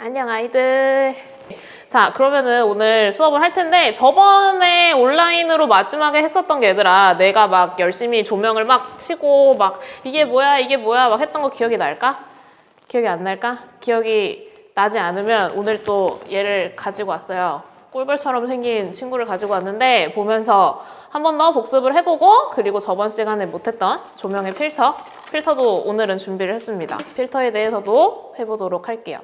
안녕 아이들. 자, 그러면은 오늘 수업을 할 텐데 저번에 온라인으로 마지막에 했었던 게 얘들아, 내가 막 열심히 조명을 막 치고 막 이게 뭐야 막 했던 거 기억이 날까? 기억이 안 날까? 기억이 나지 않으면 오늘 또 얘를 가지고 왔어요. 꿀벌처럼 생긴 친구를 가지고 왔는데 보면서 한 번 더 복습을 해보고, 그리고 저번 시간에 못했던 조명의 필터도 오늘은 준비를 했습니다. 필터에 대해서도 해보도록 할게요.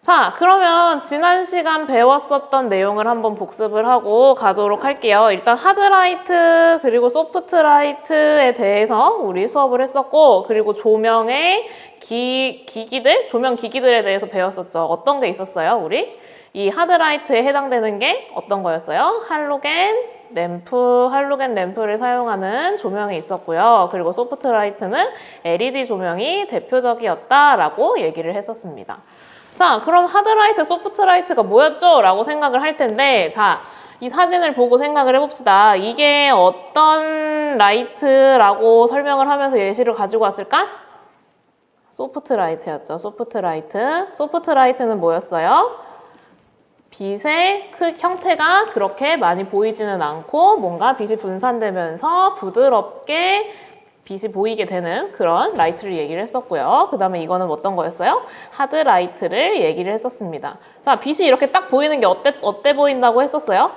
자, 그러면 지난 시간 배웠었던 내용을 한번 복습을 하고 가도록 할게요. 일단 하드라이트 그리고 소프트라이트에 대해서 우리 수업을 했었고, 그리고 조명의 기기들, 조명 기기들에 대해서 배웠었죠. 어떤 게 있었어요, 우리? 이 하드라이트에 해당되는 게 어떤 거였어요? 할로겐 램프를 사용하는 조명이 있었고요. 그리고 소프트라이트는 LED 조명이 대표적이었다라고 얘기를 했었습니다. 자, 그럼 하드라이트, 소프트라이트가 뭐였죠? 라고 생각을 할 텐데, 자, 이 사진을 보고 생각을 해봅시다. 이게 어떤 라이트라고 설명을 하면서 예시를 가지고 왔을까? 소프트라이트였죠. 소프트라이트는 뭐였어요? 빛의 형태가 그렇게 많이 보이지는 않고 뭔가 빛이 분산되면서 부드럽게 빛이 보이게 되는 그런 라이트를 얘기를 했었고요. 그 다음에 이거는 어떤 거였어요? 하드라이트를 얘기를 했었습니다. 자, 빛이 이렇게 딱 보이는 게 어때 보인다고 했었어요?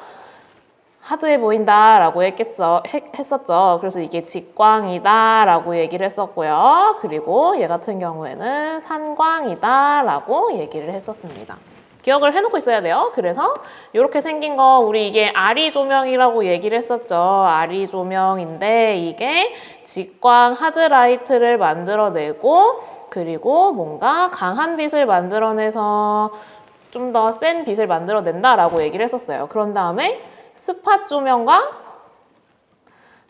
하드해 보인다라고 했었죠. 그래서 이게 직광이다라고 얘기를 했었고요. 그리고 얘 같은 경우에는 산광이다라고 얘기를 했었습니다. 기억을 해놓고 있어야 돼요. 그래서 이렇게 생긴 거, 우리 이게 아리 조명이라고 얘기를 했었죠. 아리 조명인데 이게 직광 하드라이트를 만들어내고, 그리고 뭔가 강한 빛을 만들어내서 좀 더 센 빛을 만들어낸다라고 얘기를 했었어요. 그런 다음에 스팟 조명과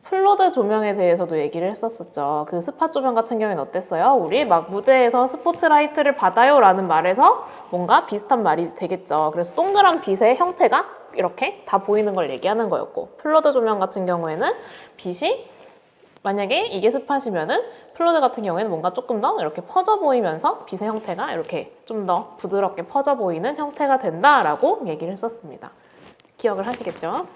플로드 조명에 대해서도 얘기를 했었었죠. 그 스팟 조명 같은 경우에는 어땠어요? 우리 막 무대에서 스포트라이트를 받아요 라는 말에서 뭔가 비슷한 말이 되겠죠. 그래서 동그란 빛의 형태가 이렇게 다 보이는 걸 얘기하는 거였고, 플로드 조명 같은 경우에는 빛이 만약에 이게 스팟이면은 플로드 같은 경우에는 뭔가 조금 더 이렇게 퍼져 보이면서 빛의 형태가 이렇게 좀 더 부드럽게 퍼져 보이는 형태가 된다라고 얘기를 했었습니다. 기억을 하시겠죠?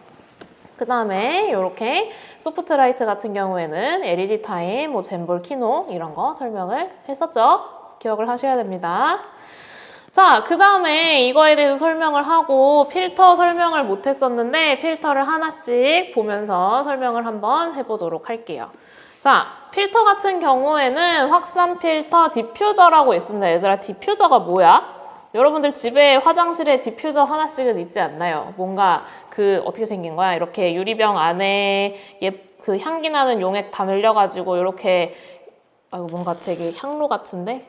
그 다음에 이렇게 소프트라이트 같은 경우에는 LED 타임, 뭐 잼볼 키노 이런 거 설명을 했었죠. 기억을 하셔야 됩니다. 자, 그 다음에 이거에 대해서 설명을 하고 필터 설명을 못 했었는데 필터를 하나씩 보면서 설명을 한번 해보도록 할게요. 자, 필터 같은 경우에는 확산 필터, 디퓨저라고 있습니다. 얘들아, 디퓨저가 뭐야? 여러분들 집에 화장실에 디퓨저 하나씩은 있지 않나요? 뭔가 어떻게 생긴 거야? 이렇게 유리병 안에 그 향기 나는 용액 담을려가지고 이렇게, 이거 뭔가 되게 향로 같은데?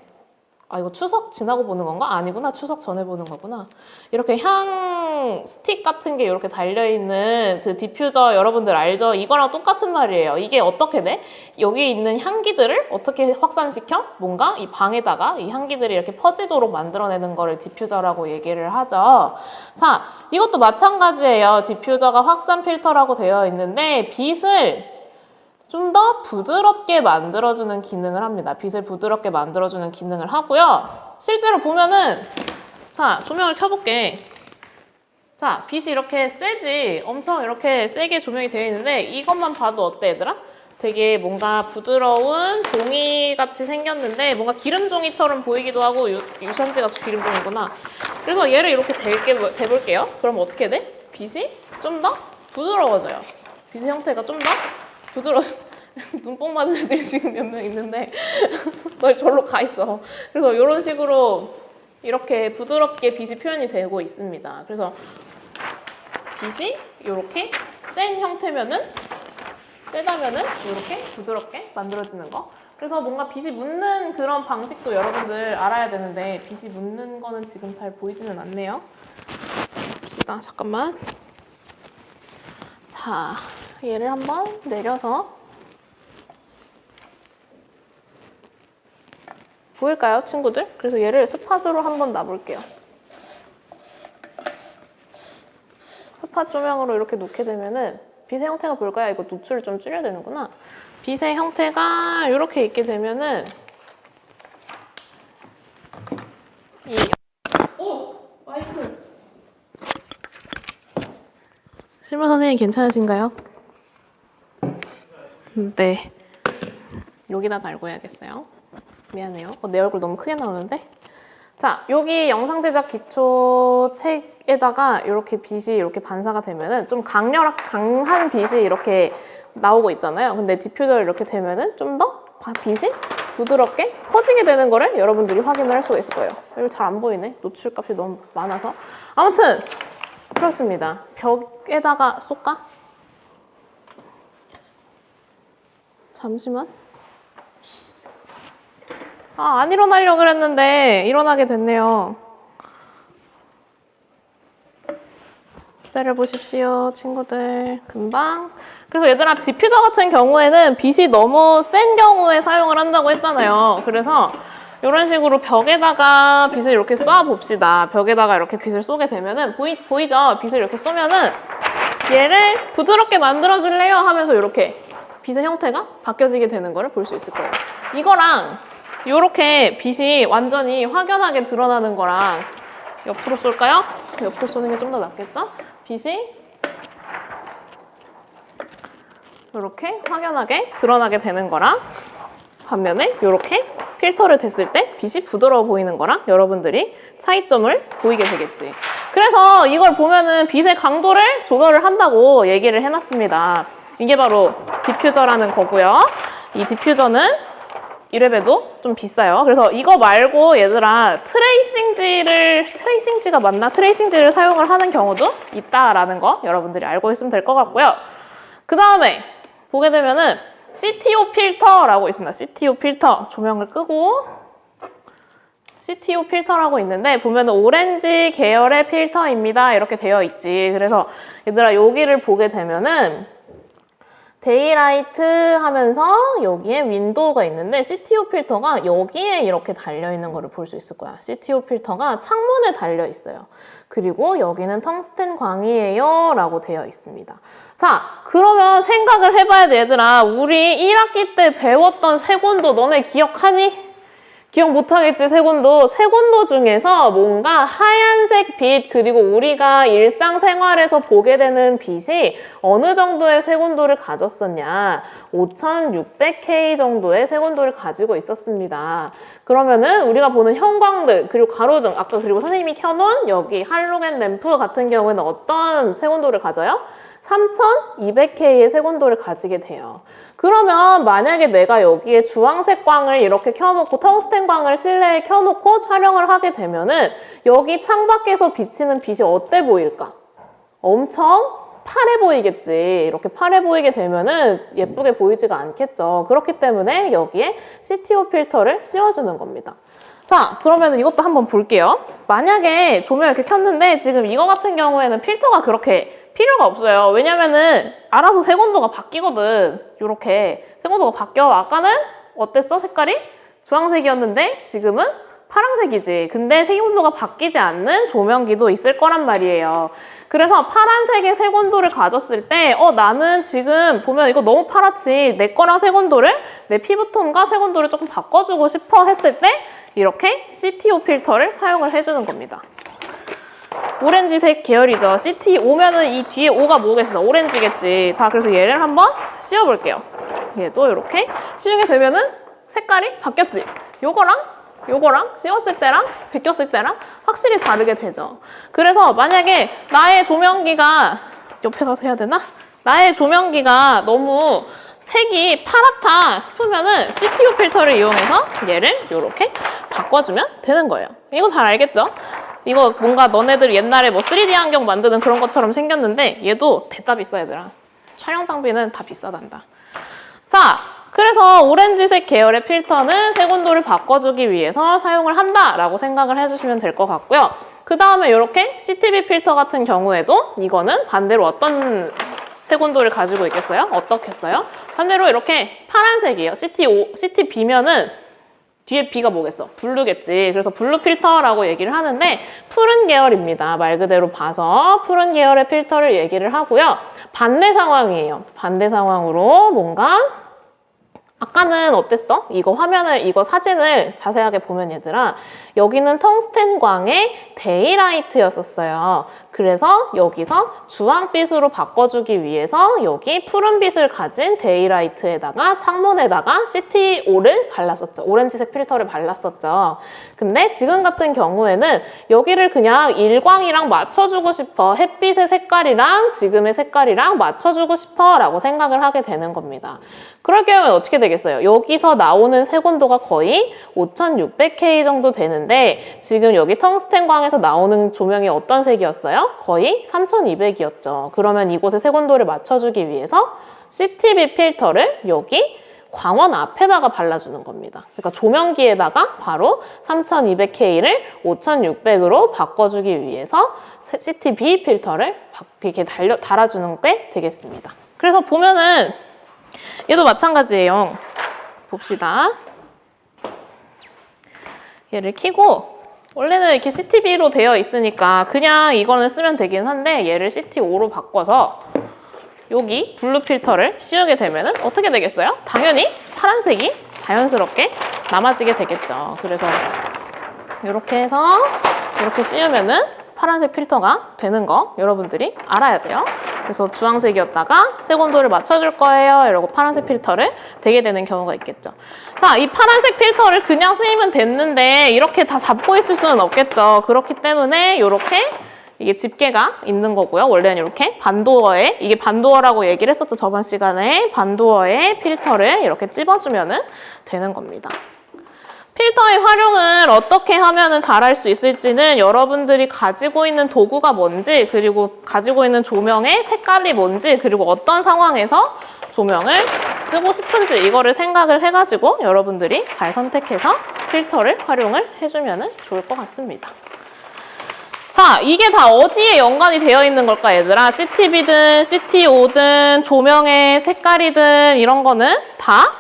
이거 추석 지나고 보는 건가? 아니구나. 추석 전에 보는 거구나. 이렇게 향 스틱 같은 게 이렇게 달려있는 그 디퓨저 여러분들 알죠? 이거랑 똑같은 말이에요. 이게 어떻게 돼? 여기 있는 향기들을 어떻게 확산시켜? 뭔가 이 방에다가 이 향기들이 이렇게 퍼지도록 만들어내는 거를 디퓨저라고 얘기를 하죠. 자, 이것도 마찬가지예요. 디퓨저가 확산 필터라고 되어 있는데 빛을 좀 더 부드럽게 만들어주는 기능을 합니다. 빛을 부드럽게 만들어주는 기능을 하고요. 실제로 보면은, 자, 조명을 켜볼게. 자, 빛이 이렇게 세지. 엄청 이렇게 세게 조명이 되어 있는데 이것만 봐도 어때, 얘들아? 되게 뭔가 부드러운 종이같이 생겼는데 뭔가 기름종이처럼 보이기도 하고, 유산지가 기름종이구나. 그래서 얘를 이렇게 대볼게요. 그럼 어떻게 돼? 빛이 좀 더 부드러워져요. 빛의 형태가 좀 더 눈뽕 맞은 애들이 지금 몇 명 있는데 너 절로 가 있어. 그래서 이런 식으로 이렇게 부드럽게 빛이 표현이 되고 있습니다. 그래서 빛이 이렇게 센 형태면은, 세다면은 이렇게 부드럽게 만들어지는 거. 그래서 뭔가 빛이 묻는 그런 방식도 여러분들 알아야 되는데 빛이 묻는 거는 지금 잘 보이지는 않네요. 봅시다. 잠깐만. 자, 얘를 한번 내려서 보일까요, 친구들? 그래서 얘를 스팟으로 한번 놔볼게요. 스팟 조명으로 이렇게 놓게 되면은 빛의 형태가 보일까요? 이거 노출을 좀 줄여야 되는구나. 빛의 형태가 이렇게 있게 되면은 이 실무 선생님 괜찮으신가요? 네. 여기다 달고 해야겠어요. 미안해요. 내 얼굴 너무 크게 나오는데? 자, 여기 영상 제작 기초 책에다가 이렇게 빛이 이렇게 반사가 되면은 좀 강한 빛이 이렇게 나오고 있잖아요. 근데 디퓨저를 이렇게 되면은 좀 더 빛이 부드럽게 퍼지게 되는 거를 여러분들이 확인을 할 수가 있을 거예요. 이거 잘 안 보이네. 노출값이 너무 많아서. 아무튼 그렇습니다. 벽에다가 쏠까? 잠시만. 안 일어나려고 그랬는데 일어나게 됐네요. 기다려보십시오, 친구들. 금방. 그래서 얘들아, 디퓨저 같은 경우에는 빛이 너무 센 경우에 사용을 한다고 했잖아요. 그래서 이런 식으로 벽에다가 빛을 이렇게 쏴봅시다. 벽에다가 이렇게 빛을 쏘게 되면은 보이죠? 빛을 이렇게 쏘면은 얘를 부드럽게 만들어줄래요? 하면서 이렇게 빛의 형태가 바뀌어지게 되는 거를 볼 수 있을 거예요. 이거랑 이렇게 빛이 완전히 확연하게 드러나는 거랑 옆으로 쏠까요? 옆으로 쏘는 게 좀 더 낫겠죠? 빛이 이렇게 확연하게 드러나게 되는 거랑 반면에 이렇게 필터를 댔을 때 빛이 부드러워 보이는 거랑 여러분들이 차이점을 보이게 되겠지. 그래서 이걸 보면은 빛의 강도를 조절을 한다고 얘기를 해놨습니다. 이게 바로 디퓨저라는 거고요. 이 디퓨저는 이래봬도 좀 비싸요. 그래서 이거 말고 얘들아 트레이싱지가 맞나? 트레이싱지를 사용을 하는 경우도 있다라는 거 여러분들이 알고 있으면 될 것 같고요. 그 다음에 보게 되면은 CTO 필터라고 있습니다. CTO 필터. 조명을 끄고 CTO 필터라고 있는데 보면은 오렌지 계열의 필터입니다. 이렇게 되어 있지. 그래서 얘들아 여기를 보게 되면은 데이라이트 하면서 여기에 윈도우가 있는데 CTO 필터가 여기에 이렇게 달려있는 거를 볼 수 있을 거야. CTO 필터가 창문에 달려있어요. 그리고 여기는 텅스텐 광이에요 라고 되어 있습니다. 자, 그러면 생각을 해봐야 돼, 얘들아. 우리 1학기 때 배웠던 색온도 너네 기억하니? 기억 못하겠지, 색온도. 색온도 중에서 뭔가 하얀색 빛, 그리고 우리가 일상생활에서 보게 되는 빛이 어느 정도의 색온도를 가졌었냐. 5600K 정도의 색온도를 가지고 있었습니다. 그러면은 우리가 보는 형광등, 그리고 가로등, 아까 그리고 선생님이 켜놓은 여기 할로겐 램프 같은 경우에는 어떤 색온도를 가져요? 3200K의 색온도를 가지게 돼요. 그러면 만약에 내가 여기에 주황색 광을 이렇게 켜놓고 텅스텐 광을 실내에 켜놓고 촬영을 하게 되면은 여기 창밖에서 비치는 빛이 어때 보일까? 엄청 파래 보이겠지. 이렇게 파래 보이게 되면은 예쁘게 보이지가 않겠죠. 그렇기 때문에 여기에 CTO 필터를 씌워주는 겁니다. 자, 그러면 이것도 한번 볼게요. 만약에 조명 이렇게 켰는데 지금 이거 같은 경우에는 필터가 그렇게 필요가 없어요. 왜냐면은 알아서 색온도가 바뀌거든. 이렇게 색온도가 바뀌어. 아까는 어땠어? 색깔이? 주황색이었는데 지금은 파란색이지. 근데 색온도가 바뀌지 않는 조명기도 있을 거란 말이에요. 그래서 파란색의 색온도를 가졌을 때 나는 지금 보면 이거 너무 파랗지. 내 거랑 색온도를 내 피부톤과 색온도를 조금 바꿔주고 싶어 했을 때 이렇게 CTO 필터를 사용을 해주는 겁니다. 오렌지색 계열이죠. CT 오면은 이 뒤에 O가 뭐겠어? 오렌지겠지. 자, 그래서 얘를 한번 씌워볼게요. 얘도 이렇게 씌우게 되면은 색깔이 바뀌었지. 요거랑 씌웠을 때랑 베꼈을 때랑 확실히 다르게 되죠. 그래서 만약에 나의 조명기가 옆에 가서 해야 되나? 나의 조명기가 너무 색이 파랗다 싶으면은 CTO 필터를 이용해서 얘를 이렇게 바꿔주면 되는 거예요. 이거 잘 알겠죠? 이거 뭔가 너네들 옛날에 뭐 3D 안경 만드는 그런 것처럼 생겼는데 얘도 대따 비싸, 얘들아. 촬영 장비는 다 비싸단다. 자, 그래서 오렌지색 계열의 필터는 색온도를 바꿔주기 위해서 사용을 한다라고 생각을 해주시면 될 것 같고요. 그 다음에 이렇게 CTB 필터 같은 경우에도 이거는 반대로 어떤 색온도를 가지고 있겠어요? 어떻겠어요? 반대로 이렇게 파란색이에요. CTB면은 뒤에 B가 뭐겠어? 블루겠지. 그래서 블루 필터라고 얘기를 하는데 푸른 계열입니다. 말 그대로 봐서 푸른 계열의 필터를 얘기를 하고요. 반대 상황이에요. 반대 상황으로 뭔가 아까는 어땠어? 이거 사진을 자세하게 보면 얘들아 여기는 텅스텐 광의 데이라이트였었어요. 그래서 여기서 주황빛으로 바꿔주기 위해서 여기 푸른빛을 가진 데이라이트에다가 창문에다가 CT5를 발랐었죠. 오렌지색 필터를 발랐었죠. 근데 지금 같은 경우에는 여기를 그냥 일광이랑 맞춰주고 싶어. 햇빛의 색깔이랑 지금의 색깔이랑 맞춰주고 싶어 라고 생각을 하게 되는 겁니다. 그럴 경우는 어떻게 되겠어요? 여기서 나오는 색온도가 거의 5600K 정도 되는데 지금 여기 텅스텐광에서 나오는 조명이 어떤 색이었어요? 거의 3200이었죠. 그러면 이곳의 색온도를 맞춰주기 위해서 CTB 필터를 여기 광원 앞에다가 발라주는 겁니다. 그러니까 조명기에다가 바로 3200K를 5600으로 바꿔주기 위해서 CTB 필터를 이렇게 달아주는 게 되겠습니다. 그래서 보면은 얘도 마찬가지예요. 봅시다. 얘를 켜고 원래는 이렇게 CTB로 되어 있으니까 그냥 이거는 쓰면 되긴 한데 얘를 CT5로 바꿔서 여기 블루 필터를 씌우게 되면은 어떻게 되겠어요? 당연히 파란색이 자연스럽게 남아지게 되겠죠. 그래서 이렇게 해서 이렇게 씌우면은 파란색 필터가 되는 거 여러분들이 알아야 돼요. 그래서 주황색이었다가 색온도를 맞춰줄 거예요. 이러고 파란색 필터를 대게 되는 경우가 있겠죠. 자, 이 파란색 필터를 그냥 쓰이면 됐는데 이렇게 다 잡고 있을 수는 없겠죠. 그렇기 때문에 이렇게 이게 집게가 있는 거고요. 원래는 이렇게 반도어에, 이게 반도어라고 얘기를 했었죠. 저번 시간에 반도어에 필터를 이렇게 찝어주면 되는 겁니다. 필터의 활용을 어떻게 하면 잘할 수 있을지는 여러분들이 가지고 있는 도구가 뭔지, 그리고 가지고 있는 조명의 색깔이 뭔지, 그리고 어떤 상황에서 조명을 쓰고 싶은지 이거를 생각을 해가지고 여러분들이 잘 선택해서 필터를 활용을 해주면 좋을 것 같습니다. 자, 이게 다 어디에 연관이 되어 있는 걸까, 얘들아? CTB든 CT5든 조명의 색깔이든 이런 거는 다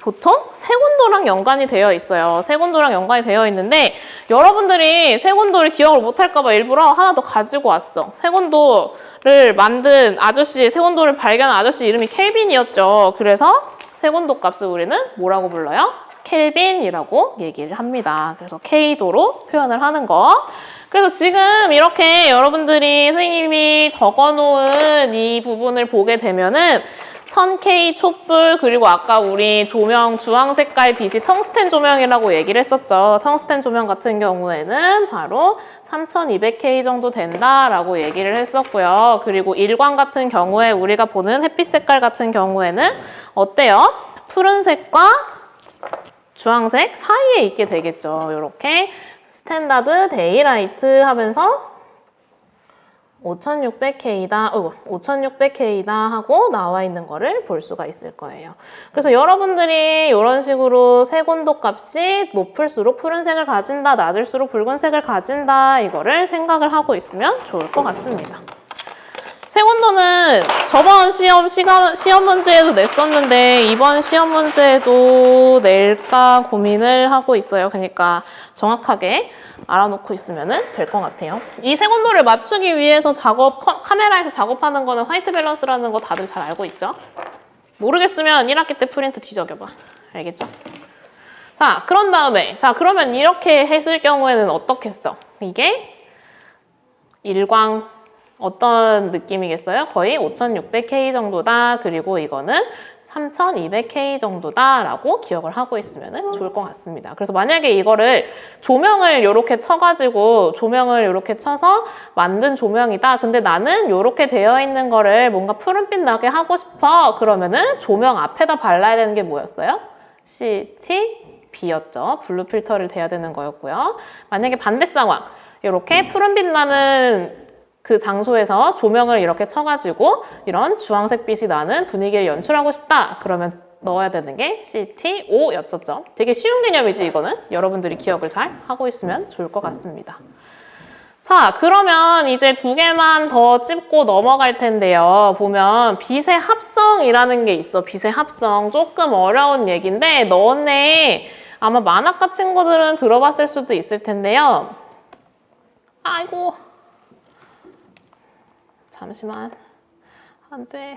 보통 색온도랑 연관이 되어 있어요. 색온도랑 연관이 되어 있는데 여러분들이 색온도를 기억을 못할까 봐 일부러 하나 더 가지고 왔어. 색온도를 만든 아저씨, 색온도를 발견한 아저씨 이름이 켈빈이었죠. 그래서 색온도 값을 우리는 뭐라고 불러요? 켈빈이라고 얘기를 합니다. 그래서 K도로 표현을 하는 거. 그래서 지금 이렇게 여러분들이 선생님이 적어놓은 이 부분을 보게 되면은 1000K 촛불, 그리고 아까 우리 조명 주황 색깔 빛이 텅스텐 조명이라고 얘기를 했었죠. 텅스텐 조명 같은 경우에는 바로 3200K 정도 된다라고 얘기를 했었고요. 그리고 일광 같은 경우에 우리가 보는 햇빛 색깔 같은 경우에는 어때요? 푸른색과 주황색 사이에 있게 되겠죠. 이렇게 스탠다드 데이라이트 하면서 5600K다, 5600K다 하고 나와 있는 거를 볼 수가 있을 거예요. 그래서 여러분들이 이런 식으로 색온도 값이 높을수록 푸른색을 가진다, 낮을수록 붉은색을 가진다 이거를 생각을 하고 있으면 좋을 것 같습니다. 색온도는 저번 시험 문제에도 냈었는데 이번 시험 문제에도 낼까 고민을 하고 있어요. 그러니까 정확하게 알아놓고 있으면 될 것 같아요. 이 색온도를 맞추기 위해서 카메라에서 작업하는 거는 화이트 밸런스라는 거 다들 잘 알고 있죠? 모르겠으면 1학기 때 프린트 뒤적여봐. 알겠죠? 자, 그런 다음에 자 그러면 이렇게 했을 경우에는 어떻게 써? 이게 일광 어떤 느낌이겠어요? 거의 5600K 정도다. 그리고 이거는 3200K 정도다라고 기억을 하고 있으면 좋을 것 같습니다. 그래서 만약에 이거를 조명을 이렇게 쳐가지고 조명을 이렇게 쳐서 만든 조명이다. 근데 나는 이렇게 되어 있는 거를 뭔가 푸른빛 나게 하고 싶어. 그러면은 조명 앞에다 발라야 되는 게 뭐였어요? CTB였죠. 블루 필터를 대야 되는 거였고요. 만약에 반대 상황, 이렇게 푸른빛 나는 그 장소에서 조명을 이렇게 쳐가지고 이런 주황색 빛이 나는 분위기를 연출하고 싶다. 그러면 넣어야 되는 게 CT5였었죠. 되게 쉬운 개념이지 이거는. 여러분들이 기억을 잘 하고 있으면 좋을 것 같습니다. 자, 그러면 이제 두 개만 더 찝고 넘어갈 텐데요. 보면 빛의 합성이라는 게 있어. 빛의 합성. 조금 어려운 얘기인데 너네 아마 만학과 친구들은 들어봤을 수도 있을 텐데요. 아이고. 잠시만. 안 돼.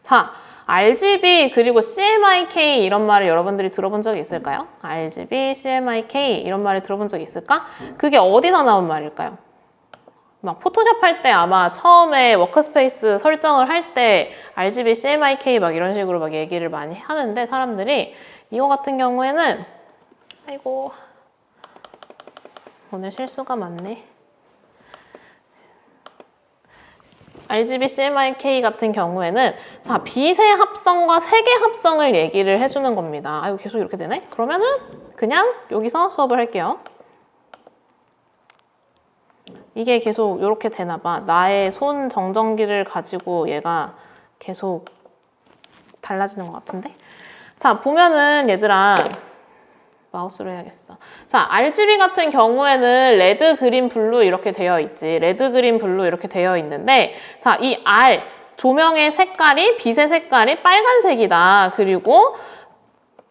자, RGB 그리고 CMYK 이런 말을 여러분들이 들어본 적이 있을까요? RGB, CMYK 이런 말을 들어본 적이 있을까? 그게 어디서 나온 말일까요? 막 포토샵 할 때 아마 처음에 워크스페이스 설정을 할 때 RGB, CMYK 막 이런 식으로 막 얘기를 많이 하는데 사람들이 이거 같은 경우에는 아이고 오늘 실수가 많네. RGB, CMYK 같은 경우에는 자 빛의 합성과 색의 합성을 얘기를 해주는 겁니다. 아이고 계속 이렇게 되네? 그러면은 그냥 여기서 수업을 할게요. 이게 계속 이렇게 되나 봐. 나의 손 정전기를 가지고 얘가 계속 달라지는 것 같은데? 자, 보면은 얘들아 마우스로 해야겠어. 자, RGB 같은 경우에는 레드, 그린, 블루 이렇게 되어 있지. 레드, 그린, 블루 이렇게 되어 있는데 자, 이 R, 조명의 색깔이, 빛의 색깔이 빨간색이다. 그리고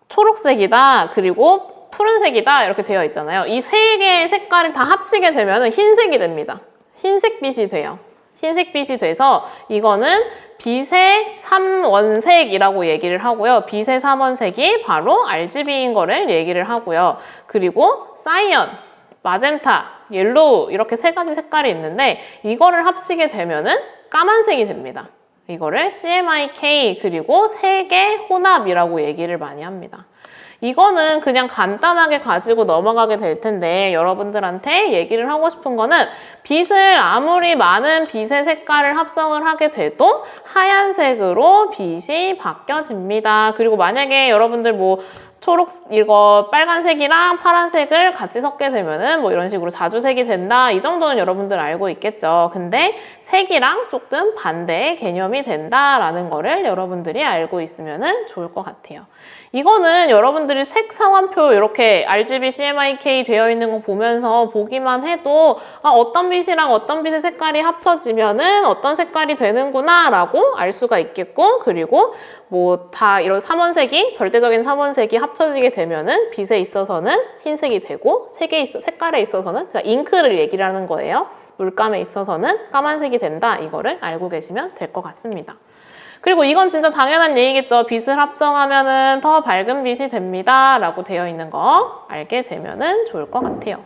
초록색이다. 그리고 푸른색이다 이렇게 되어 있잖아요. 이 세 개의 색깔을 다 합치게 되면 흰색이 됩니다. 흰색빛이 돼요. 흰색빛이 돼서 이거는 빛의 3원색이라고 얘기를 하고요. 빛의 3원색이 바로 RGB인 거를 얘기를 하고요. 그리고 사이언, 마젠타, 옐로우 이렇게 세 가지 색깔이 있는데 이거를 합치게 되면은 까만색이 됩니다. 이거를 CMYK 그리고 색의 혼합이라고 얘기를 많이 합니다. 이거는 그냥 간단하게 가지고 넘어가게 될 텐데 여러분들한테 얘기를 하고 싶은 거는 빛을 아무리 많은 빛의 색깔을 합성을 하게 돼도 하얀색으로 빛이 바뀌어집니다. 그리고 만약에 여러분들 뭐 이거 빨간색이랑 파란색을 같이 섞게 되면은 뭐 이런 식으로 자주색이 된다. 이 정도는 여러분들 알고 있겠죠. 근데 색이랑 조금 반대의 개념이 된다라는 거를 여러분들이 알고 있으면은 좋을 것 같아요. 이거는 여러분들이 색 상환표 이렇게 RGB, CMYK 되어 있는 거 보면서 보기만 해도 아, 어떤 빛이랑 어떤 빛의 색깔이 합쳐지면은 어떤 색깔이 되는구나 라고 알 수가 있겠고 그리고 뭐 다 이런 삼원색이 절대적인 삼원색이 합쳐지게 되면은 빛에 있어서는 흰색이 되고 색깔에 있어서는 그러니까 잉크를 얘기를 하는 거예요. 물감에 있어서는 까만색이 된다. 이거를 알고 계시면 될 것 같습니다. 그리고 이건 진짜 당연한 얘기겠죠. 빛을 합성하면은 더 밝은 빛이 됩니다. 라고 되어 있는 거 알게 되면은 좋을 것 같아요.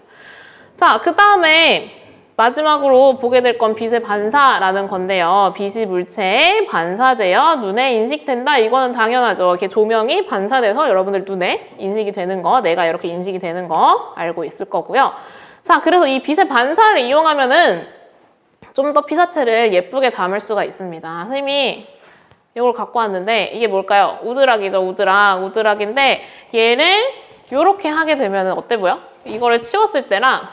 자, 그 다음에 마지막으로 보게 될 건 빛의 반사라는 건데요. 빛이 물체에 반사되어 눈에 인식된다. 이거는 당연하죠. 이렇게 조명이 반사돼서 여러분들 눈에 인식이 되는 거, 내가 이렇게 인식이 되는 거 알고 있을 거고요. 자, 그래서 이 빛의 반사를 이용하면은 좀 더 피사체를 예쁘게 담을 수가 있습니다. 선생님이 이걸 갖고 왔는데 이게 뭘까요? 우드락이죠. 우드락인데 얘를 이렇게 하게 되면 어때 보여? 이거를 치웠을 때랑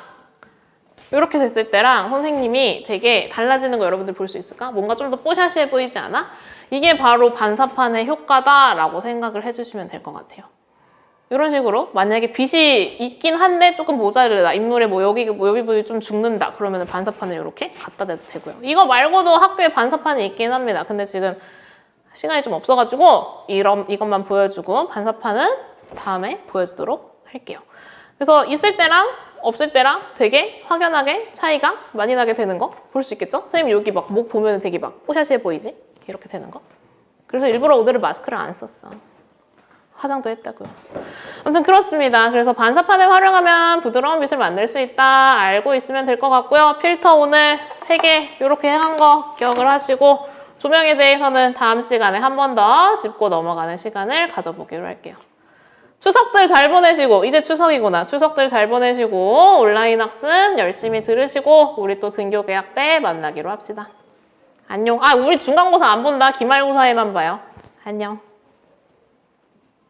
이렇게 됐을 때랑 선생님이 되게 달라지는 거 여러분들 볼 수 있을까? 뭔가 좀 더 뽀샤시해 보이지 않아? 이게 바로 반사판의 효과다라고 생각을 해주시면 될 것 같아요. 이런 식으로 만약에 빛이 있긴 한데 조금 모자르다. 인물의 뭐 여기 부위 좀 죽는다. 그러면 반사판을 이렇게 갖다 대도 되고요. 이거 말고도 학교에 반사판이 있긴 합니다. 근데 지금 시간이 좀 없어가지고 이것만 보여주고 반사판은 다음에 보여주도록 할게요. 그래서 있을 때랑 없을 때랑 되게 확연하게 차이가 많이 나게 되는 거 볼 수 있겠죠? 선생님 여기 막 목 보면 되게 막 뽀샤시해 보이지? 이렇게 되는 거. 그래서 일부러 오늘은 마스크를 안 썼어. 화장도 했다고요. 아무튼 그렇습니다. 그래서 반사판을 활용하면 부드러운 빛을 만들 수 있다. 알고 있으면 될 것 같고요. 필터 오늘 3개 이렇게 한 거 기억을 하시고 조명에 대해서는 다음 시간에 한 번 더 짚고 넘어가는 시간을 가져보기로 할게요. 추석들 잘 보내시고 이제 추석이구나. 추석들 잘 보내시고 온라인 학습 열심히 들으시고 우리 또 등교 개학 때 만나기로 합시다. 안녕. 아, 우리 중간고사 안 본다. 기말고사에만 봐요. 안녕.